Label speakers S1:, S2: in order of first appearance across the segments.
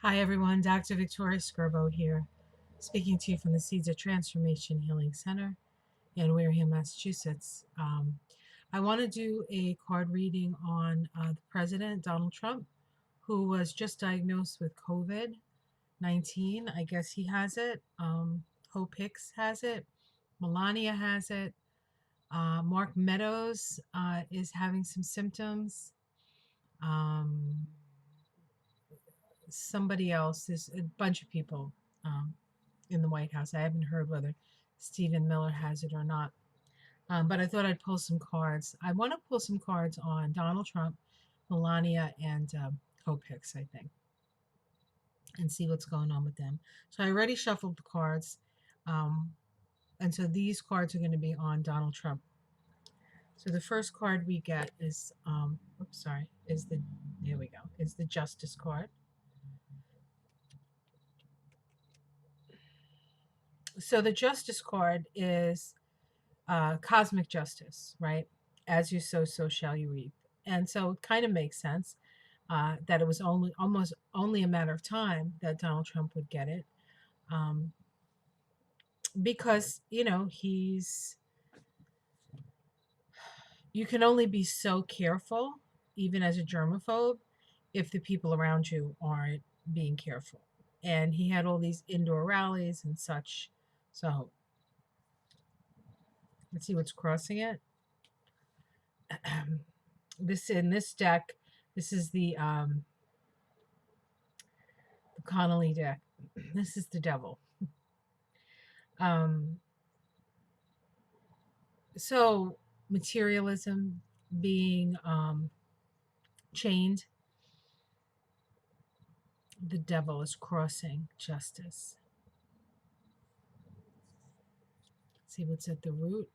S1: Hi, everyone. Dr. Victoria Skirbo here, speaking to you from the Seeds of Transformation Healing Center in Wareham, Massachusetts. I want to do a card reading on the President, Donald Trump, who was just diagnosed with COVID 19. I guess he has it. Hope Hicks has it. Melania has it. Mark Meadows is having some symptoms. Um, Somebody else, there's a bunch of people um, in the White House. I haven't heard whether Stephen Miller has it or not. But I thought I'd pull some cards. I want to pull some cards on Donald Trump, Melania, and Hope Hicks, I think, and see what's going on with them. So I already shuffled the cards. Um, and so these cards are going to be on Donald Trump. So the first card we get is, oops, sorry, is the, there we go, is the Justice card. So the Justice card is cosmic justice, right? As you sow, so shall you reap. And so it kind of makes sense that it was almost only a matter of time that Donald Trump would get it, um, because you can only be so careful, even as a germaphobe, if the people around you aren't being careful. And he had all these indoor rallies and such. So let's see what's crossing it. This in this deck, this is the Connolly deck. This is the devil. Um, so materialism being chained, the devil is crossing justice. See what's at the root.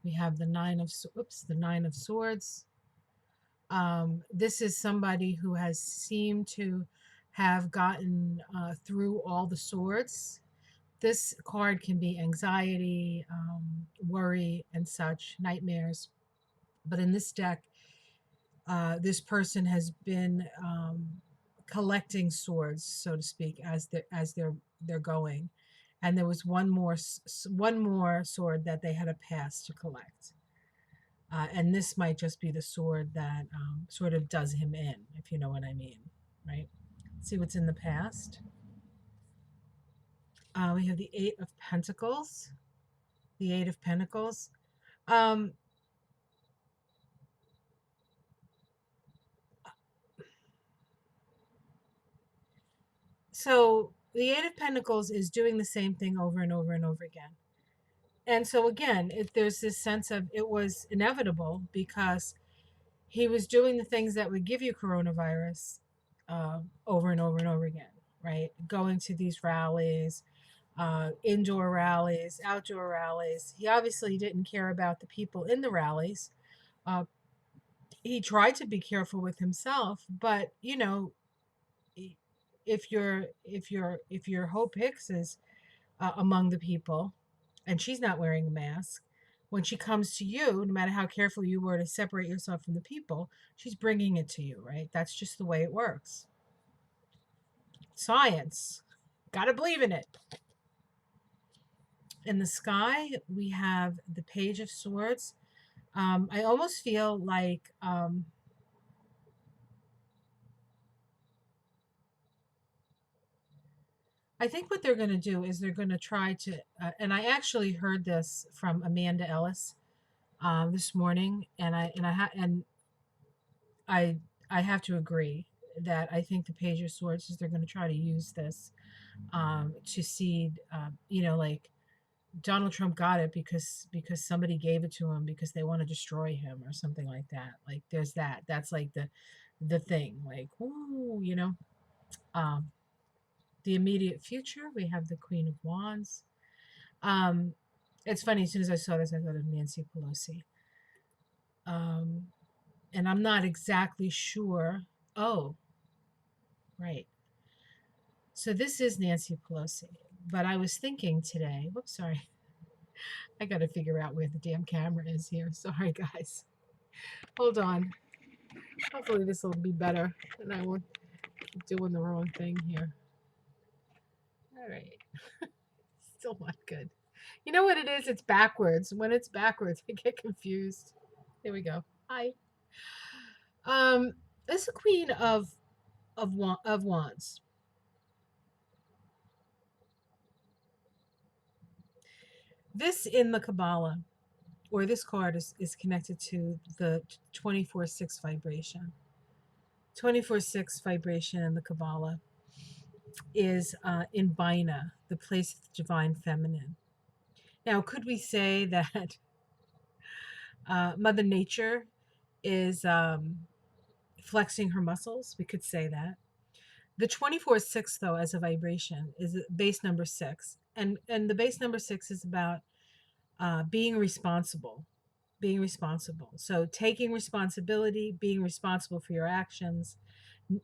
S1: We have the the nine of swords. This is somebody who has seemed to have gotten through all the swords. This card can be anxiety, worry, and such, nightmares. But in this deck, this person has been collecting swords, so to speak, as they're going, and there was one more sword that they had a pass to collect, and this might just be the sword that sort of does him in, if you know what I mean, right? See what's in the past. We have the Eight of Pentacles. The Eight of Pentacles. Um, so the Eight of Pentacles is doing the same thing over and over and over again. And so again, there's this sense of it was inevitable because he was doing the things that would give you coronavirus over and over and over again, right? Going to these rallies, indoor rallies, outdoor rallies. He obviously didn't care about the people in the rallies. Uh, he tried to be careful with himself, but if your Hope Hicks is among the people, and she's not wearing a mask, when she comes to you, no matter how careful you were to separate yourself from the people, she's bringing it to you, right? That's just the way it works. Science. Gotta believe in it. In the sky, we have the Page of Swords. I almost feel like I think what they're going to do is they're going to try to, and I actually heard this from Amanda Ellis this morning, and I have to agree that I think the Page of Swords is they're going to try to use this to seed, like Donald Trump got it because somebody gave it to him because they want to destroy him or something like that. Like there's that. That's like the thing. Like ooh, Um, the immediate future, we have the Queen of Wands. Um, it's funny. As soon as I saw this, I thought of Nancy Pelosi. Um, and I'm not exactly sure. Oh, right. So this is Nancy Pelosi. But I was thinking today, whoops, sorry. I got to figure out where the damn camera is here. Sorry, guys. Hold on. Hopefully this will be better and I won't Doing the wrong thing here. All right. Still not good. You know what it is? It's backwards. When it's backwards, I get confused. There we go. Hi. Um, this is a queen of wands. This in the Kabbalah, or this card is connected to the 24/6 vibration. 24/6 vibration in the Kabbalah is in Bina, the place of the divine feminine. Now, could we say that Mother Nature is flexing her muscles? We could say that. The 24/6, though, as a vibration, is base number 6. And the base number 6 is about being responsible. Being responsible. So taking responsibility, being responsible for your actions.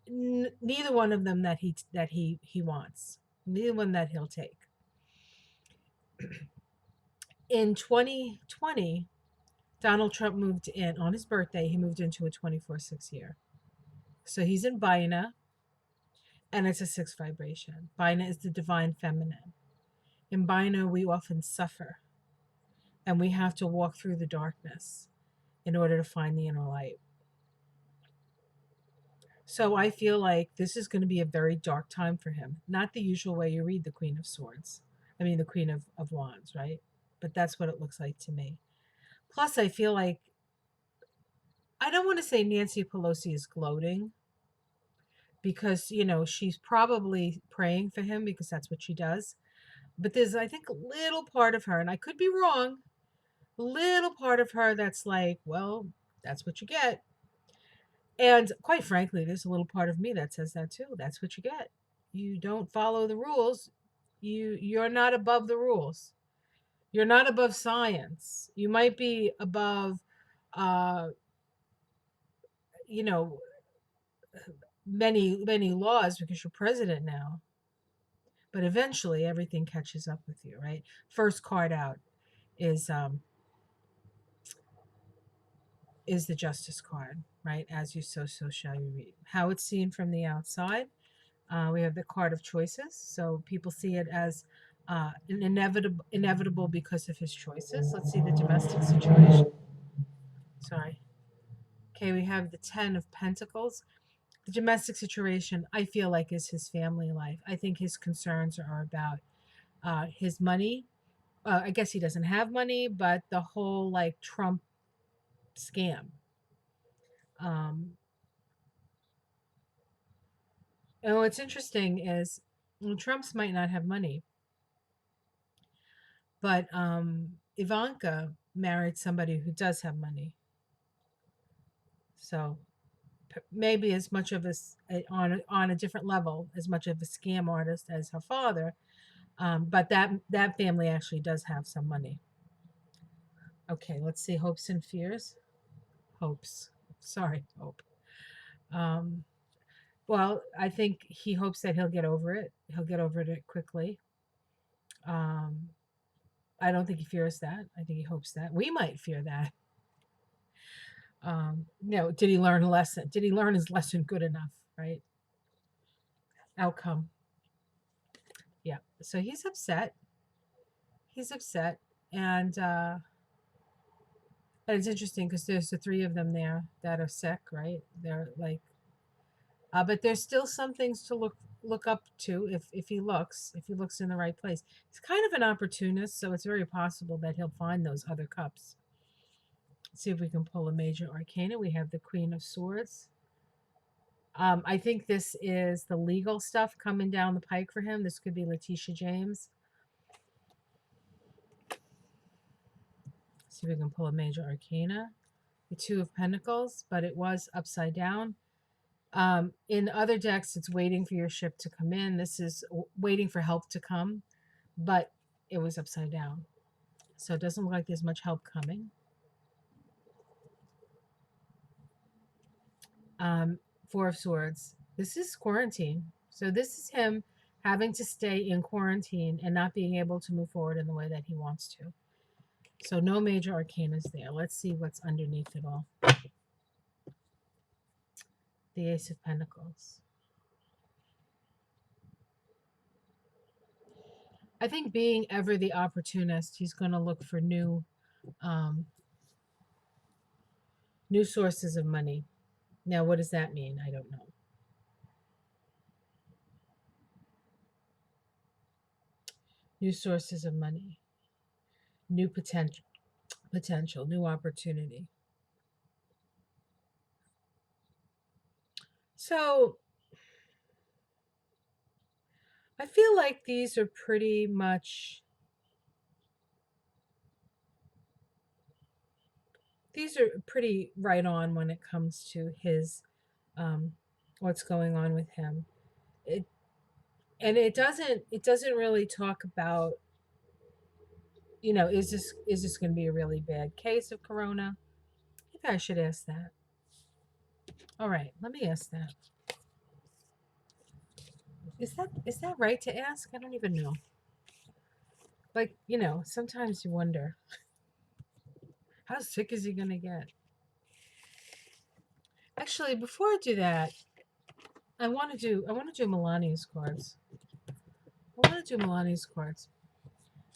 S1: Neither one of them that he wants. Neither one that he'll take. In 2020, Donald Trump moved in on his birthday. He moved into a 24/6 year. So he's in Bina, and it's a 6 vibration. Bina is the divine feminine. In Bina, we often suffer, and we have to walk through the darkness in order to find the inner light. So I feel like this is going to be a very dark time for him. Not the usual way you read the Queen of Swords. I mean, the Queen of Wands, right? But that's what it looks like to me. Plus, I feel like, I don't want to say Nancy Pelosi is gloating because, she's probably praying for him because that's what she does. But there's, I think, a little part of her, and I could be wrong, a little part of her that's like, well, that's what you get. And quite frankly, there's a little part of me that says that too. That's what you get. You don't follow the rules. You're not above the rules. You're not above science. You might be above uh, you know, many laws because you're president now. But eventually everything catches up with you, right? First card out is um is the justice card, right? As you sow, so shall you reap. How it's seen from the outside. We have the card of choices. So people see it as an inevitable because of his choices. Let's see the domestic situation. Sorry. Okay, we have the 10 of Pentacles. The domestic situation, I feel like, is his family life. I think his concerns are about his money. I guess he doesn't have money, but the whole like Trump scam. Um, and what's interesting is, well, Trump's might not have money, but Ivanka married somebody who does have money. So maybe as much of on a different level, as much of a scam artist as her father, but that family actually does have some money. Okay, let's see hopes and fears. Hopes. Sorry, hope. Um, well, I think he hopes that he'll get over it. He'll get over it quickly. Um, I don't think he fears that. I think he hopes that. We might fear that. Did he learn a lesson? Did he learn his lesson good enough? Right? Outcome. Yeah. So he's upset. He's upset, and it's interesting because there's the three of them there that are sick, right? They're like, but there's still some things to look up to if he looks in the right place. He's kind of an opportunist, so it's very possible that he'll find those other cups. Let's see if we can pull a major arcana. We have the Queen of Swords. I think this is the legal stuff coming down the pike for him. This could be Letitia James. See if we can pull a major arcana. The Two of Pentacles, but it was upside down. In other decks, it's waiting for your ship to come in. This is waiting for help to come, but it was upside down. So it doesn't look like there's much help coming. Four of Swords. This is quarantine. So this is him having to stay in quarantine and not being able to move forward in the way that he wants to. So no major arcanas there. Let's see what's underneath it all. The Ace of Pentacles. I think being ever the opportunist, he's going to look for um, new sources of money. Now, what does that mean? I don't know. New sources of money, new potential, new opportunity. So I feel like these are pretty much these are pretty right on when it comes to his um, what's going on with him. It and it doesn't really talk about, is this going to be a really bad case of corona? Maybe I should ask that. All right, let me ask that. Is that right to ask? I don't even know. Like, sometimes you wonder, how sick is he going to get? Actually, before I do that, I want to do Melania's cards. I want to do Melania's cards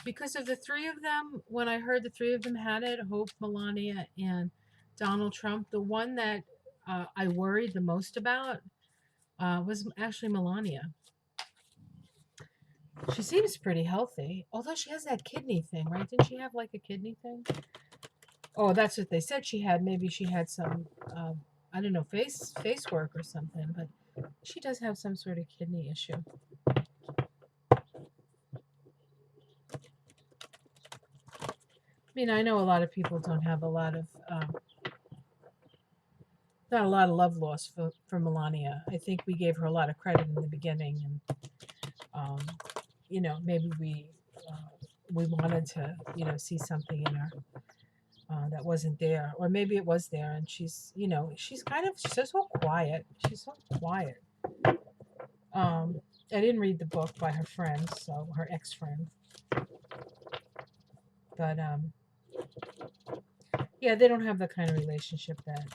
S1: because of the three of them. When I heard the three of them had it, Hope, Melania, and Donald Trump, the one that I worried the most about was actually Melania. She seems pretty healthy, although she has that kidney thing, right? Didn't she have like a kidney thing? Oh, that's what they said she had. Maybe she had some, I don't know, face work or something. But she does have some sort of kidney issue. I mean, I know a lot of people don't have a lot of, not a lot of love lost for Melania. I think we gave her a lot of credit in the beginning, and um, maybe we wanted to, see something in her that wasn't there, or maybe it was there, and she's so quiet. She's so quiet. I didn't read the book by her friend, so her ex-friend, but yeah, they don't have the kind of relationship that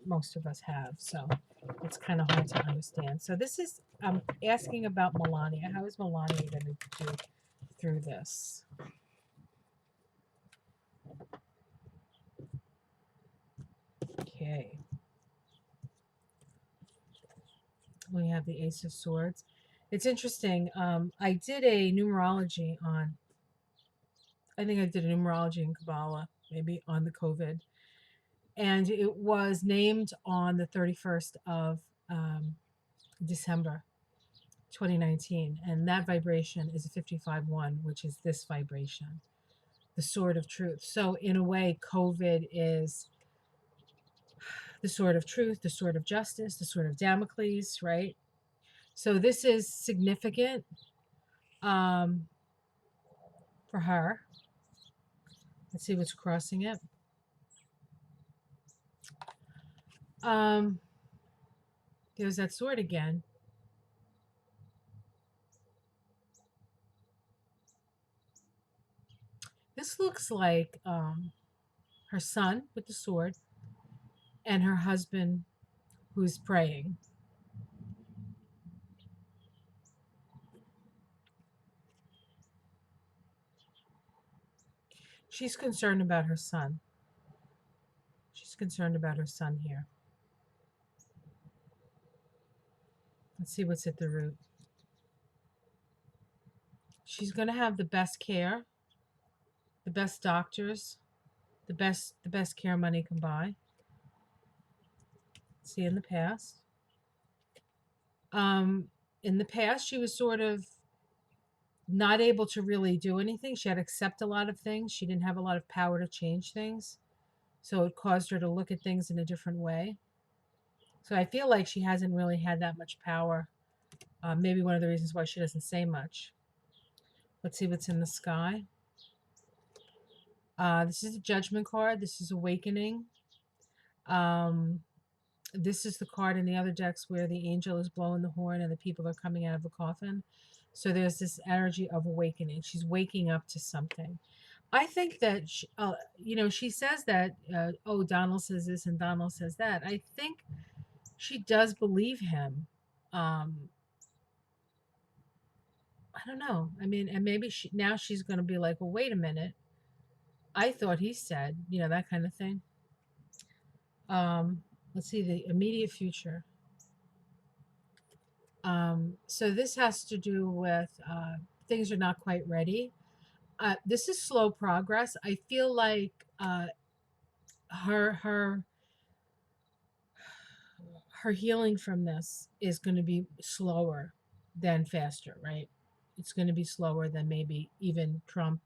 S1: most of us have, so it's kind of hard to understand. So this is asking about Melania. How is Melania going to do through this? Okay, we have the Ace of Swords. It's interesting. I did a numerology on. I think I did a numerology in Kabbalah, maybe on the COVID, and it was named on the 31st of December 2019, and that vibration is a 55-1, which is this vibration, the sword of truth. So in a way, COVID is the sword of truth, the sword of justice, the sword of Damocles, right? So this is significant um, for her. Let's see what's crossing it. Um, there's that sword again. This looks like her son with the sword and her husband who's praying. She's concerned about her son. She's concerned about her son here. Let's see what's at the root. She's going to have the best care, the best doctors, the best care money can buy. See, in the past. Um, in the past, she was sort of not able to really do anything. She had to accept a lot of things. She didn't have a lot of power to change things. So it caused her to look at things in a different way. So I feel like she hasn't really had that much power. Maybe one of the reasons why she doesn't say much. Let's see what's in the sky. This is a judgment card. This is awakening. Um, this is the card in the other decks where the angel is blowing the horn and the people are coming out of the coffin. So there's this energy of awakening. She's waking up to something. I think that she says that oh, Donald says this and Donald says that. I think she does believe him. Um, I don't know. I mean, and maybe she's going to be like, well, wait a minute. I thought he said, that kind of thing. Um, let's see the immediate future. So this has to do with things are not quite ready. This is slow progress. I feel like her her healing from this is going to be slower than faster, right? It's going to be slower than maybe even Trump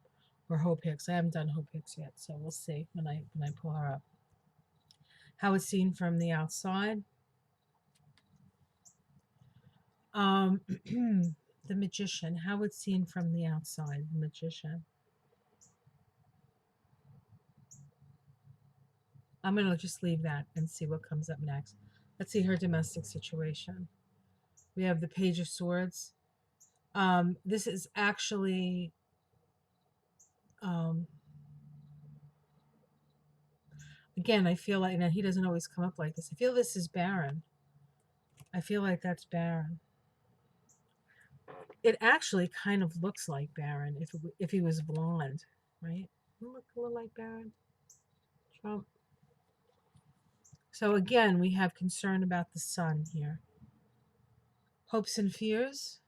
S1: or Hope Hicks. I haven't done Hope Hicks yet, so we'll see when I pull her up. How it's seen from the outside. Um, the magician. How it's seen from the outside. The magician. I'm going to just leave that and see what comes up next. Let's see her domestic situation. We have the Page of Swords. This is actually, um, again, I feel like, and he doesn't always come up like this. I feel this is barren. I feel like that's barren. It actually kind of looks like barren if he was blonde, right? Look a little like barren. Trump. So again, we have concern about the sun here. Hopes and fears.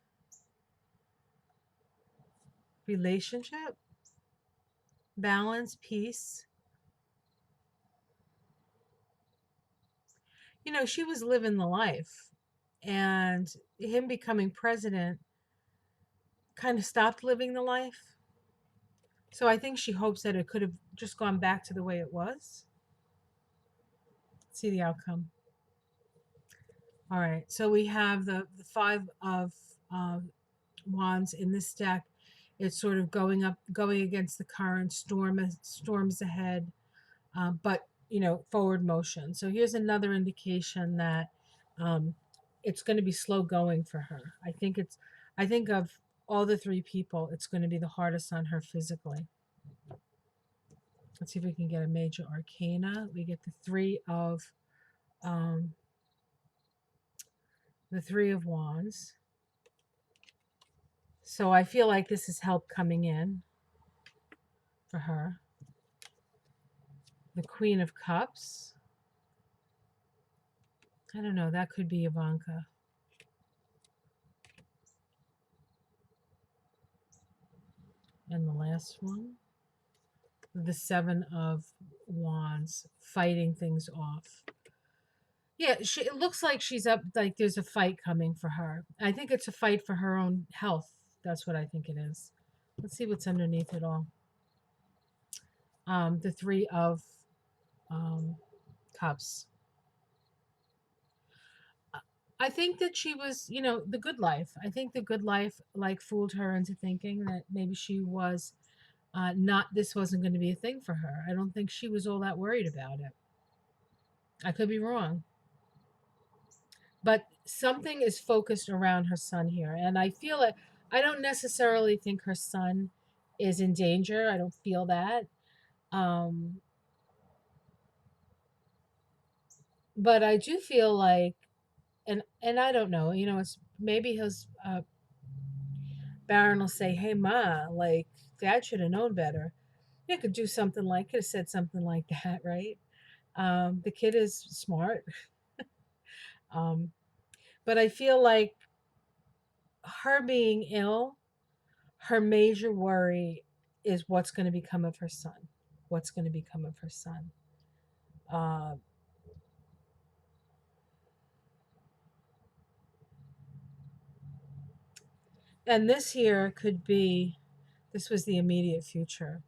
S1: Relationship. Balance, peace. She was living the life, and him becoming president kind of stopped living the life. So I think she hopes that it could have just gone back to the way it was. Let's see the outcome. All right, so we have the five of wands in this deck. It's sort of going against the current, storms ahead, but forward motion. So here's another indication that um, it's going to be slow going for her. I think of all the three people, it's going to be the hardest on her physically. Let's see if we can get a major arcana. We get um, the three of wands. So I feel like this is help coming in for her. The Queen of Cups. I don't know. That could be Ivanka. And the last one. The Seven of Wands. Fighting things off. Yeah, it looks like she's up, like there's a fight coming for her. I think it's a fight for her own health. That's what I think it is. Let's see what's underneath it all. The Three of Cups. I think that she was, the good life. I think the good life like fooled her into thinking that maybe she was not, this wasn't going to be a thing for her. I don't think she was all that worried about it. I could be wrong. But something is focused around her son here. And I feel it. I don't necessarily think her son is in danger. I don't feel that. Um, but I do feel like, and I don't know, it's maybe his Baron will say, "Hey, Ma, like Dad should have known better. You could do something like, could have said something like that, right?" The kid is smart, um, but I feel like her being ill, her major worry is what's going to become of her son. What's going to become of her son? Uh, and this here could be. This was the immediate future.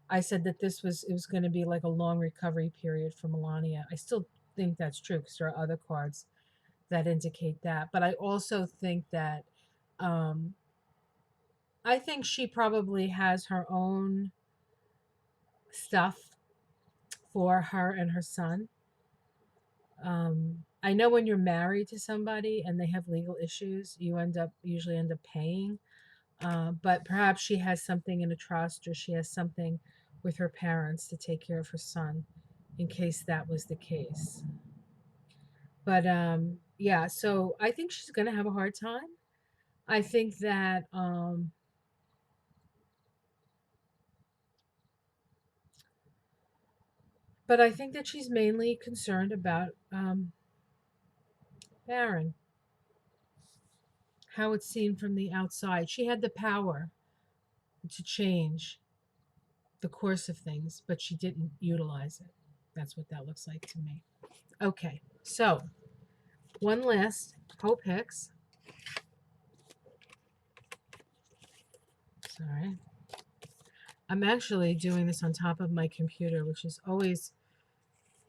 S1: I said that it was going to be like a long recovery period for Melania. I still think that's true because there are other cards that indicate that. But I also think that um, I think she probably has her own stuff for her and her son. I know when you're married to somebody and they have legal issues, you usually end up paying. But perhaps she has something in a trust or she has something with her parents to take care of her son in case that was the case. But yeah, so I think she's going to have a hard time. I think that but I think that she's mainly concerned about Baron, how it's seen from the outside. She had the power to change the course of things, but she didn't utilize it. That's what that looks like to me. Okay, so one last Hope Hicks. Sorry. I'm actually doing this on top of my computer, which is always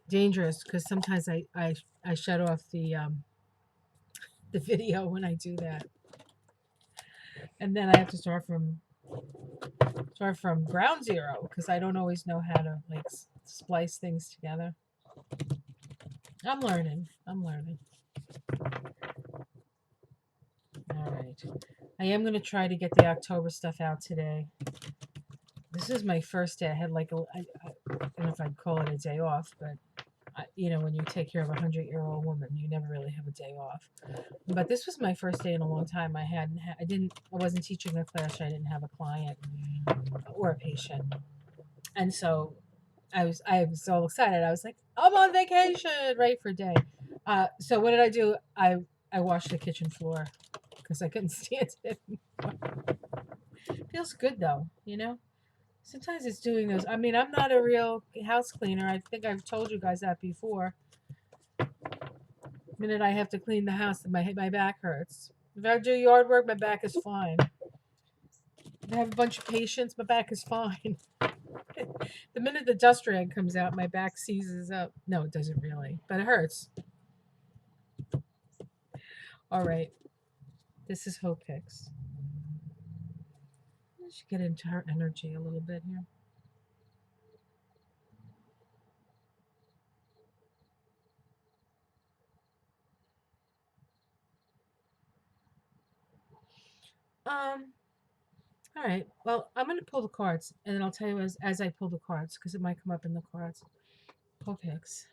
S1: dangerous because sometimes I shut off the video when I do that, and then I have to start from ground zero because I don't always know how to like splice things together. I'm learning. I'm learning. All right. I am going to try to get the October stuff out today. This is my first day. I had like I don't know if I'd call it a day off, but when you take care of 100-year-old woman, you never really have a day off. But this was my first day in a long time. I wasn't teaching a class. I didn't have a client or a patient, and so I was all excited. I was like, I'm on vacation, right, for a day. So what did I do? I washed the kitchen floor because I couldn't stand it. Feels good though. Sometimes it's doing those. I mean, I'm not a real house cleaner. I think I've told you guys that before. The minute I have to clean the house, my back hurts. If I do yard work, my back is fine. If I have a bunch of patients, my back is fine. The minute the dust rag comes out, my back seizes up. No, it doesn't really, but it hurts. All right, this is Hope Hicks. I should get into her energy a little bit here. Um, all right. Well, I'm going to pull the cards, and then I'll tell you as I pull the cards because it might come up in the cards. Hope Hicks.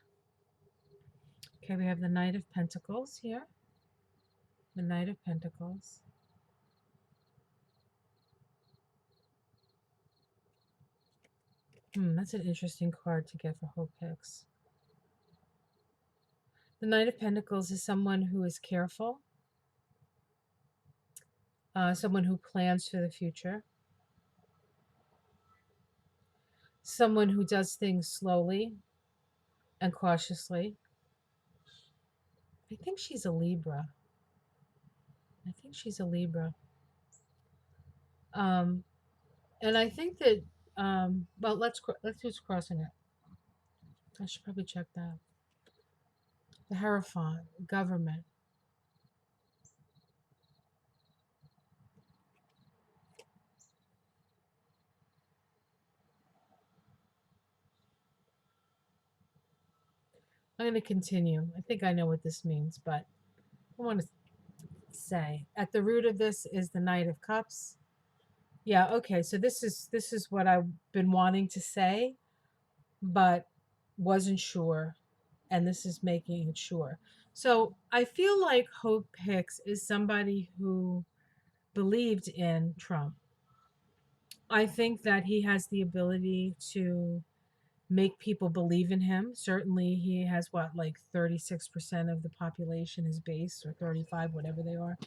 S1: Okay, we have the Knight of Pentacles here. The Knight of Pentacles. That's an interesting card to get for Hope Hicks. The Knight of Pentacles is someone who is careful, someone who plans for the future, someone who does things slowly and cautiously. I think she's a Libra. I think she's a Libra. Um, and I think that, well, let's who's crossing it. I should probably check that. The Hierophant, government. I'm going to continue. I think I know what this means, but I want to say at the root of this is the Knight of Cups. Yeah, okay. So this is what I've been wanting to say, but wasn't sure, and this is making it sure. So I feel like Hope Hicks is somebody who believed in Trump. I think that he has the ability to make people believe in him. Certainly, he has what, like 36% of the population, his base, or 35, whatever they are,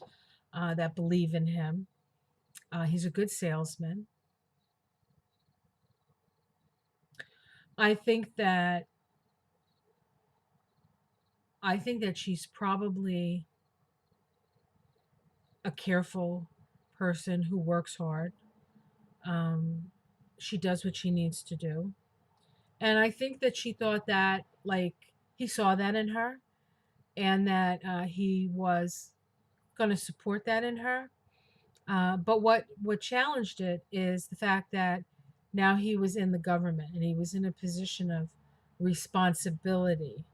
S1: that believe in him. He's a good salesman. I think that I think that she's probably a careful person who works hard. Um, she does what she needs to do. And I think that she thought that, like, he saw that in her and that he was going to support that in her. But what challenged it is the fact that now he was in the government and he was in a position of responsibility.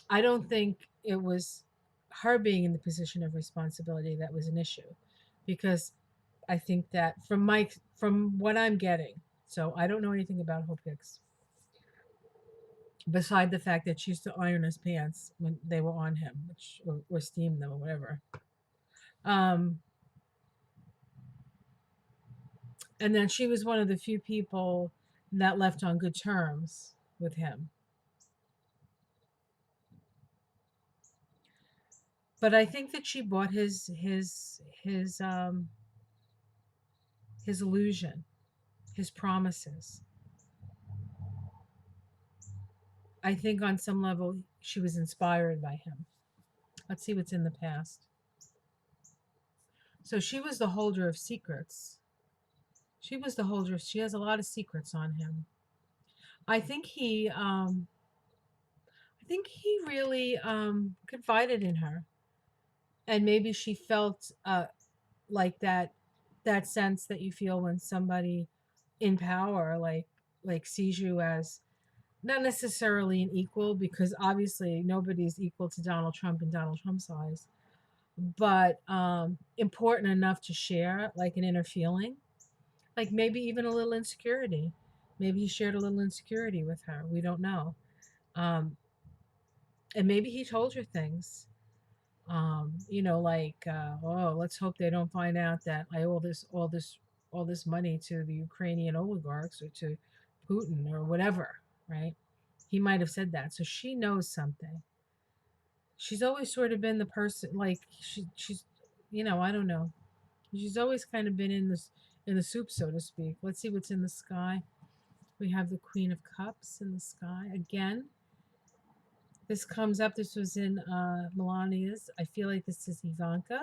S1: I don't think it was her being in the position of responsibility that was an issue, because I think that from what I'm getting, so I don't know anything about Hope Hicks beside the fact that she used to iron his pants when they were on him, or steam them or whatever. Um, and then she was one of the few people that left on good terms with him. But I think that she bought his illusion, his promises. I think on some level she was inspired by him. Let's see what's in the past. So she was the holder of secrets. She has a lot of secrets on him. I think he really confided in her, and maybe she felt like that sense that you feel when somebody in power like sees you as not necessarily an equal, because obviously nobody's equal to Donald Trump in Donald Trump's eyes, but important enough to share like an inner feeling, like maybe even a little insecurity. Maybe he shared a little insecurity with her. We don't know. Um, and maybe he told her things. Like, oh, let's hope they don't find out that I owe all this money to the Ukrainian oligarchs or to Putin or whatever, right? He might have said that. So she knows something. She's always sort of been the person, like she's, I don't know. She's always kind of been in the soup, so to speak. Let's see what's in the sky. We have the Queen of Cups in the sky again. This comes up. This was in Melania's. I feel like this is Ivanka.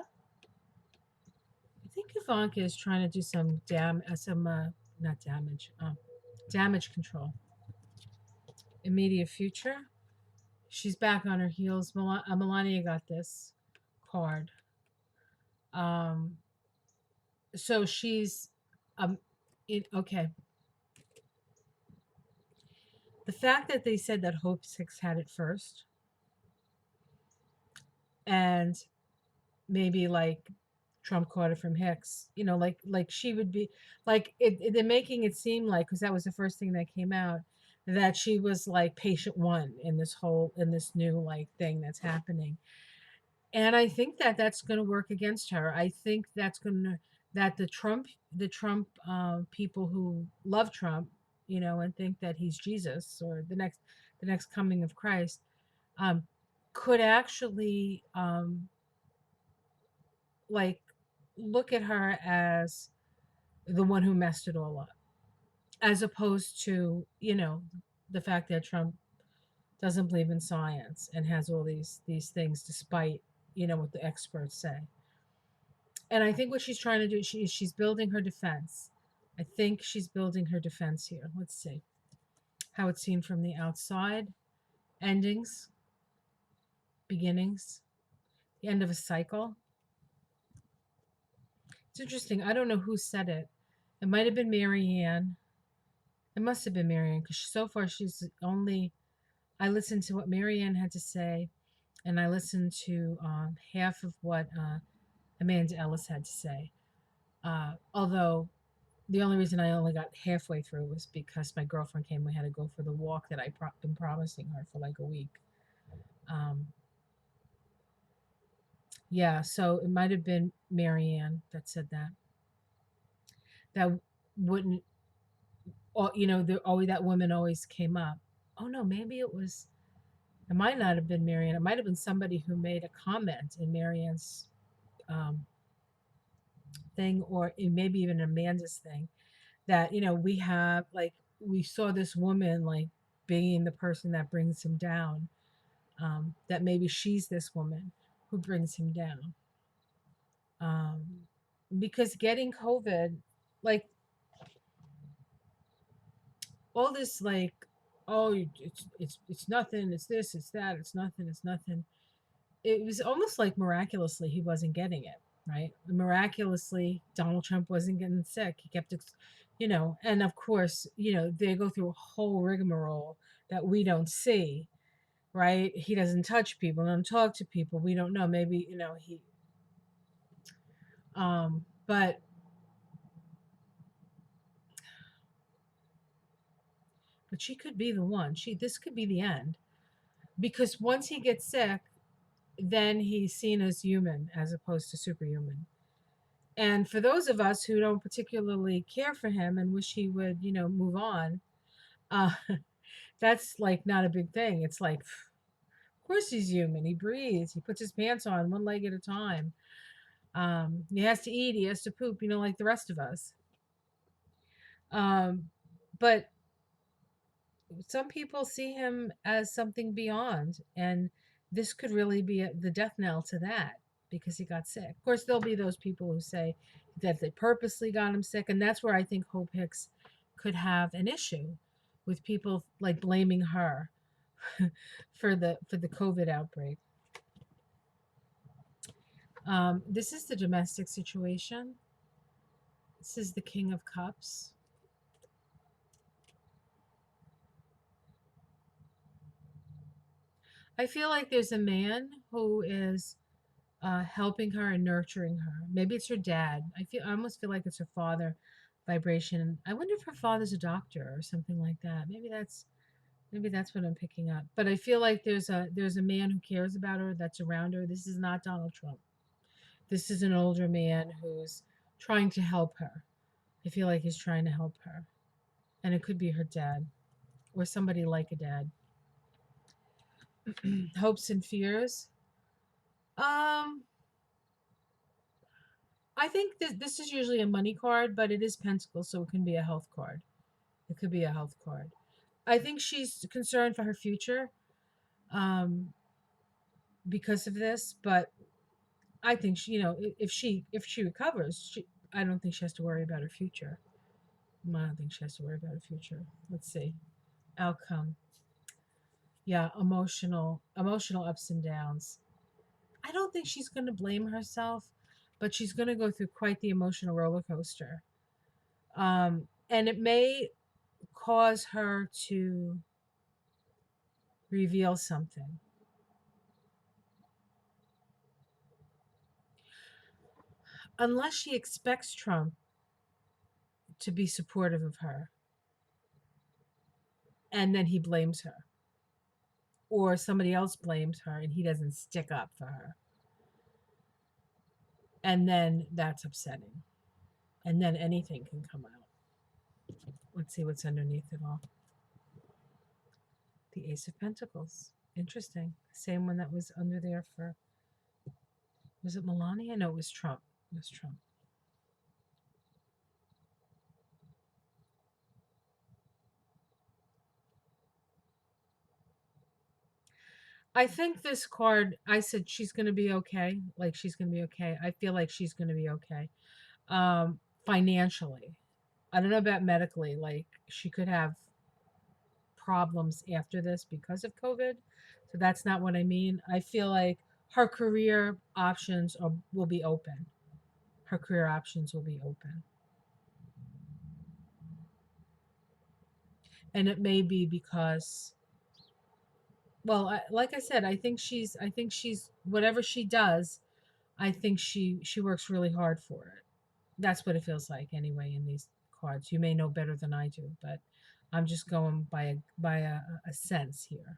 S1: I think Ivanka is trying to do some not damage, damage control. Immediate future. She's back on her heels. Melania got this card. Um, so she's, um, okay. The fact that they said that Hope Hicks had it first, and maybe like Trump caught it from Hicks, like she would be like they're making it seem like, because that was the first thing that came out, that she was like patient one in this new like thing that's happening. And I think that that's going to work against her. I think that the Trump people who love Trump, and think that he's Jesus or the next coming of Christ, um, could actually like look at her as the one who messed it all up, as opposed to the fact that Trump doesn't believe in science and has all these things despite what the experts say. And I think what she's trying to do, she's building her defense. I think she's building her defense here. Let's see how it's seen from the outside. Endings, beginnings, the end of a cycle. It's interesting. I don't know who said it. It might have been Marianne. It must have been Marianne, because so far she's only. I listened to what Marianne had to say, and I listened to half of what Amanda Ellis had to say. Although the only reason I only got halfway through was because my girlfriend came. We had to go for the walk that been promising her for like a week. Um, yeah, so it might have been Marianne that said that. That wouldn't, always that woman always came up. Oh no, maybe it was. It might not have been Marianne. It might have been somebody who made a comment in Marianne's um, thing, or maybe even Amanda's thing, that we saw this woman like being the person that brings him down, that maybe she's this woman who brings him down, um, because getting COVID, like all this, like, oh, it's nothing, it's this, it's that, it's nothing, it's nothing. It was almost like miraculously he wasn't getting it, right? Miraculously Donald Trump wasn't getting sick. He kept and of course, they go through a whole rigmarole that we don't see, right? He doesn't touch people, don't talk to people. We don't know. Maybe, he but she could be the one. This could be the end, because once he gets sick, then he's seen as human as opposed to superhuman. And for those of us who don't particularly care for him and wish he would, move on, uh, that's like not a big thing. It's like, of course he's human. He breathes. He puts his pants on one leg at a time. He has to eat. He has to poop. Like the rest of us. Um, but some people see him as something beyond, and this could really be the death knell to that because he got sick. Of course, there'll be those people who say that they purposely got him sick, and that's where I think Hope Hicks could have an issue with people like blaming her for the COVID outbreak. This is the domestic situation. This is the King of Cups. I feel like there's a man who is helping her and nurturing her. Maybe it's her dad. I almost feel like it's her father vibration. I wonder if her father's a doctor or something like that. Maybe that's what I'm picking up. But I feel like there's a man who cares about her, that's around her. This is not Donald Trump. This is an older man who's trying to help her. I feel like he's trying to help her. And it could be her dad or somebody like a dad. Hopes and fears. Um, I think this is usually a money card, but it is Pentacles, so it can be a health card. It could be a health card. I think she's concerned for her future um, because of this, but I think if she recovers, I don't think she has to worry about her future. I don't think she has to worry about her future. Let's see. Outcome. Yeah, emotional ups and downs. I don't think she's going to blame herself, but she's going to go through quite the emotional roller coaster. And it may cause her to reveal something. Unless she expects Trump to be supportive of her and then he blames her, or somebody else blames her and he doesn't stick up for her. And then that's upsetting. And then anything can come out. Let's see what's underneath it all. The Ace of Pentacles. Interesting. Same one that was under there for, was it Melania? No, it was Trump. It was Trump. I think this card, I said she's going to be okay. Like she's going to be okay. I feel like she's going to be okay. Financially. I don't know about medically. Like she could have problems after this because of COVID. So that's not what I mean. I feel like her career options will be open. Her career options will be open. And it may be because, well, like I said, I think she's whatever she does, I think she works really hard for it. That's what it feels like anyway in these cards. You may know better than I do, but I'm just going by a sense here.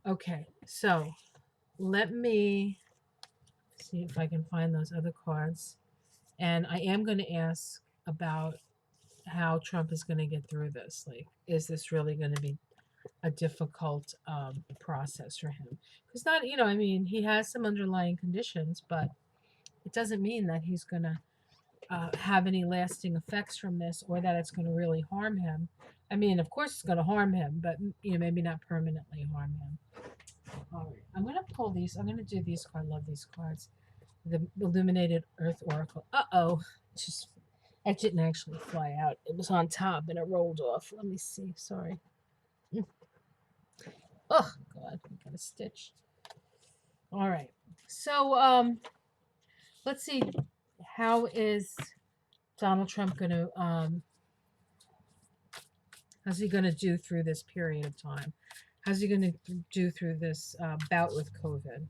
S1: Okay, so let me see if I can find those other cards. And I am going to ask about how Trump is going to get through this. Like, is this really going to be a difficult process for him? Because not, I mean, he has some underlying conditions, but it doesn't mean that he's going to have any lasting effects from this or that it's going to really harm him. I mean, of course, it's going to harm him, but maybe not permanently harm him. All right, I'm going to pull these. I'm going to do these cards. I love these cards. The Illuminated Earth Oracle. Uh-oh. Just, it didn't actually fly out. It was on top and it rolled off. Let me see. Sorry. Oh, God. I got a stitch. All right. So, let's see. How is Donald Trump going to, how's he going to do through this period of time? How's he going to do through this bout with COVID?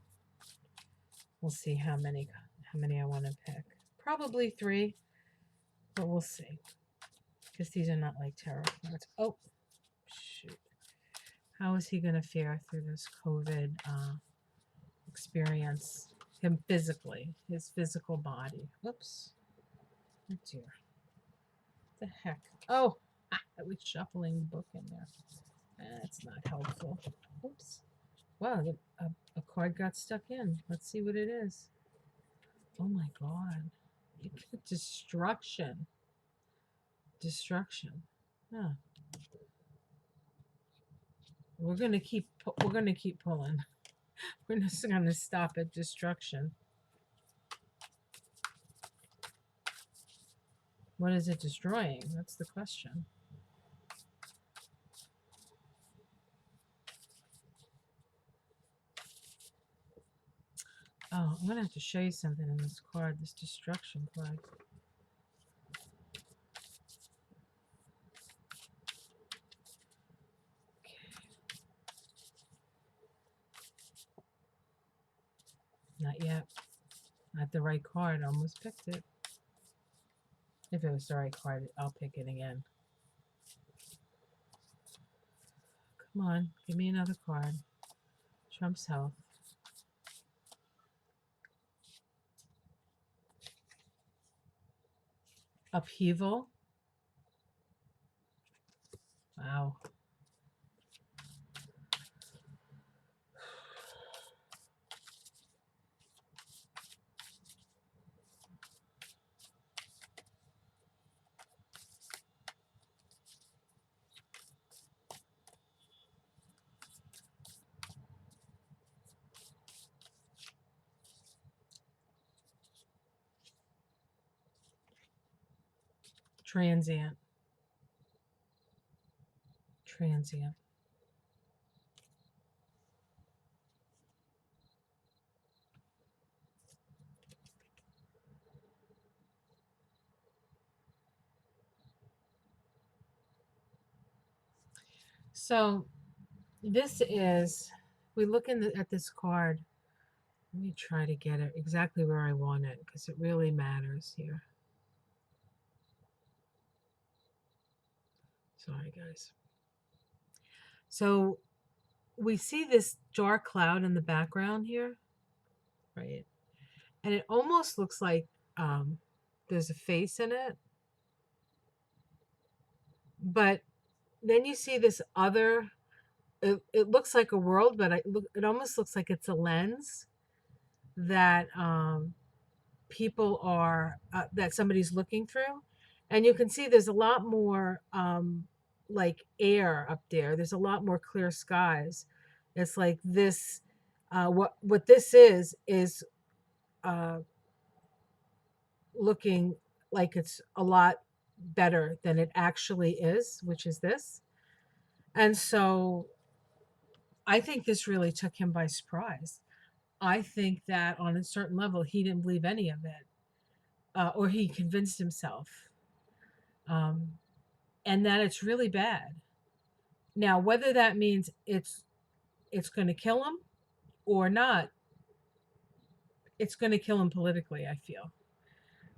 S1: We'll see how many I want to pick. Probably 3, but we'll see. Because these are not like tarot cards. Oh, shoot. How is he going to fare through this COVID experience? Him physically, his physical body. Whoops. Oh dear. What the heck? Oh, I was shuffling the book in there. That's not helpful. Oops. Wow, a card got stuck in. Let's see what it is. Oh my god. Destruction. Destruction. Huh. We're gonna keep pulling. We're just gonna stop at destruction. What is it destroying? That's the question. Oh, I'm gonna have to show you something in this card, this destruction card. Not yet. Not the right card. Almost picked it. If it was the right card, I'll pick it again. Come on, give me another card. Trump's health. Upheaval. Wow. Transient. Transient. So this is, we look at this card. Let me try to get it exactly where I want it because it really matters here. Sorry, guys. So we see this dark cloud in the background here, right? And it almost looks like there's a face in it. But then you see this other, it looks like a world, but it almost looks like it's a lens that people are, that somebody's looking through. And you can see there's a lot more like air up there. There's a lot more clear skies. It's like this, what this is uh, looking like it's a lot better than it actually is, which is this. And so I think this really took him by surprise. I think that on a certain level, he didn't believe any of it, or he convinced himself, um, and that it's really bad. Now, whether that means it's going to kill him or not, it's going to kill him politically, I feel.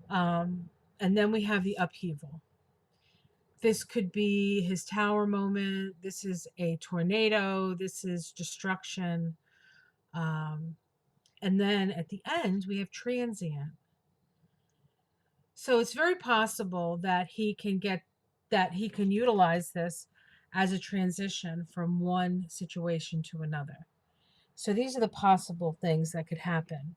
S1: And then we have the upheaval. This could be his tower moment. This is a tornado. This is destruction. Um, and then at the end, we have transient. So it's very possible that he can utilize this as a transition from one situation to another. So these are the possible things that could happen.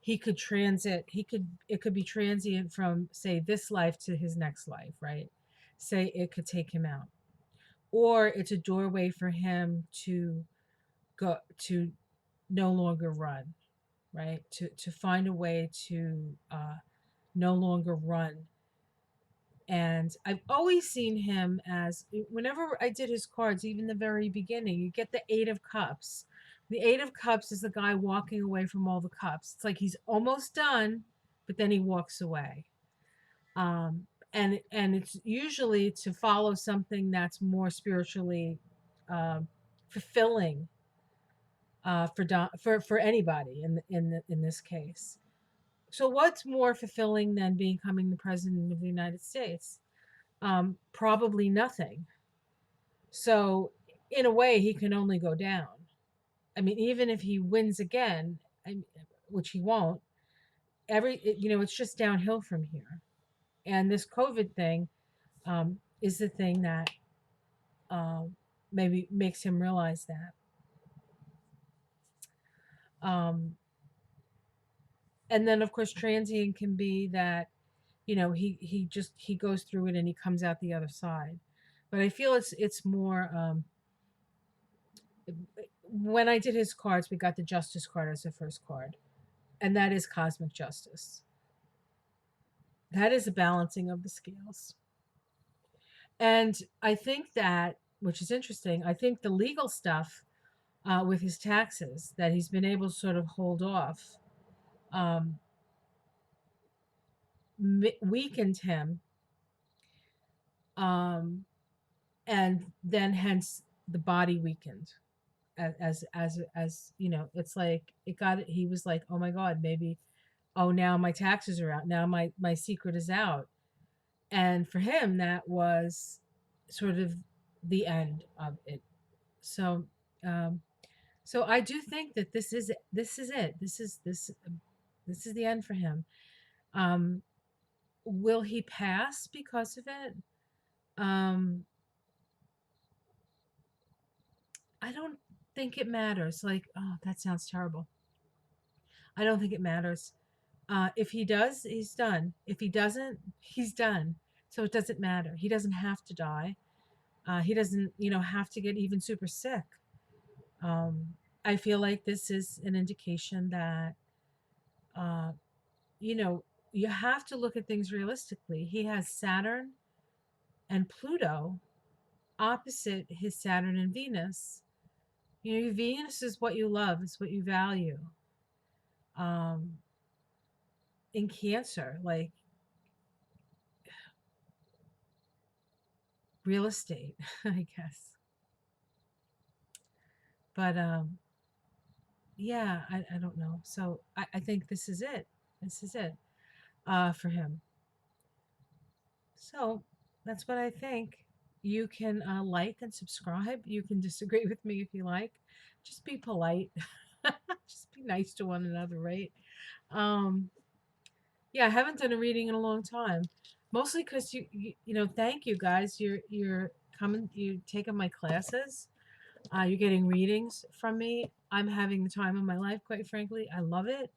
S1: It could be transient from, say, this life to his next life, right? Say it could take him out. Or it's a doorway for him to go to no longer run, right? To find a way to no longer run. And I've always seen him as, whenever I did his cards, even the very beginning, you get the Eight of Cups. The Eight of Cups is the guy walking away from all the cups. It's like he's almost done, but then he walks away. And it's usually to follow something that's more spiritually uh, fulfilling for anybody in this case. So what's more fulfilling than becoming the president of the United States? Probably nothing. So in a way, he can only go down. I mean, even if he wins again, which he won't, it's just downhill from here. And this COVID thing is the thing that um, maybe makes him realize that. Um, and then, of course, transient can be that he goes through it and he comes out the other side. But I feel it's more when I did his cards, we got the justice card as the first card, and that is cosmic justice. That is a balancing of the scales. And I think that, which is interesting, I think the legal stuff with his taxes that he's been able to sort of hold off um, weakened him, um, and then hence the body weakened. As it's like it got. He was like, oh my god, maybe. Oh, now my taxes are out. Now my secret is out. And for him, that was sort of the end of it. So, um, so I do think that this is it. This is the end for him. Um, will he pass because of it? Um, I don't think it matters. Like, oh, that sounds terrible. I don't think it matters. If he does, he's done. If he doesn't, he's done. So it doesn't matter. He doesn't have to die. He doesn't, have to get even super sick. Um, I feel like this is an indication that, uh, you know, you have to look at things realistically. He has Saturn and Pluto opposite his Saturn and Venus. Venus is what you love, is what you value. Um, in Cancer, like real estate, I guess. But yeah, I don't know. So I think this is it. This is it for him. So that's what I think. You can like and subscribe. You can disagree with me if you like. Just be polite. Just be nice to one another, right? Um, yeah, I haven't done a reading in a long time. Mostly because thank you guys. You're coming. You taking my classes. You're getting readings from me. I'm having the time of my life, quite frankly. I love it.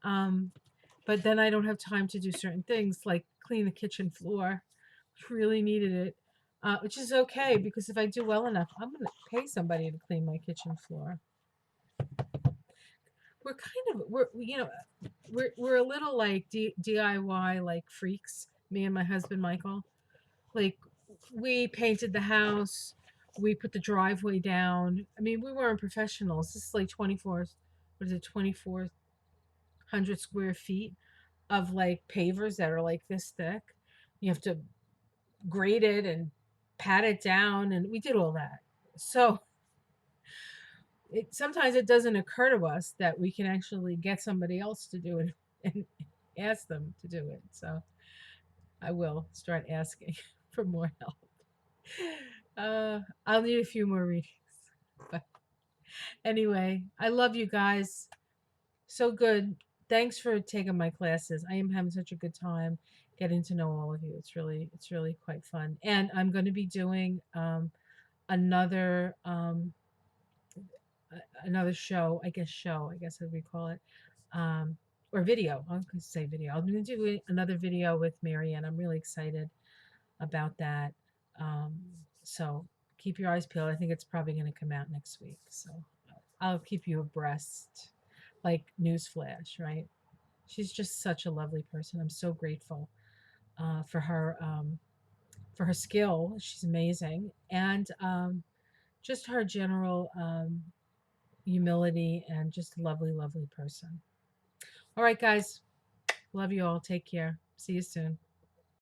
S1: Um, but then I don't have time to do certain things like clean the kitchen floor, which really needed it. Which is okay because if I do well enough, I'm going to pay somebody to clean my kitchen floor. We're kind of we're a little like DIY like freaks. Me and my husband Michael. Like we painted the house, we put the driveway down. I mean, we weren't professionals. This is like 24. What is it? 2,400 square feet of like pavers that are like this thick. You have to grade it and pat it down, and we did all that. So sometimes it doesn't occur to us that we can actually get somebody else to do it and ask them to do it. So I will start asking for more help. I'll need a few more readings. But anyway, I love you guys. So good. Thanks for taking my classes. I am having such a good time getting to know all of you. It's really quite fun. And I'm going to be doing another another show, I guess as we call it. Um or video. I was going to say video. I'm going to do another video with Marianne. I'm really excited about that. Um so keep your eyes peeled. I think it's probably going to come out next week. So I'll keep you abreast like newsflash, right? She's just such a lovely person. I'm so grateful for her skill. She's amazing, and just her general humility and just lovely, lovely person. All right, guys, love you all. Take care. See you soon.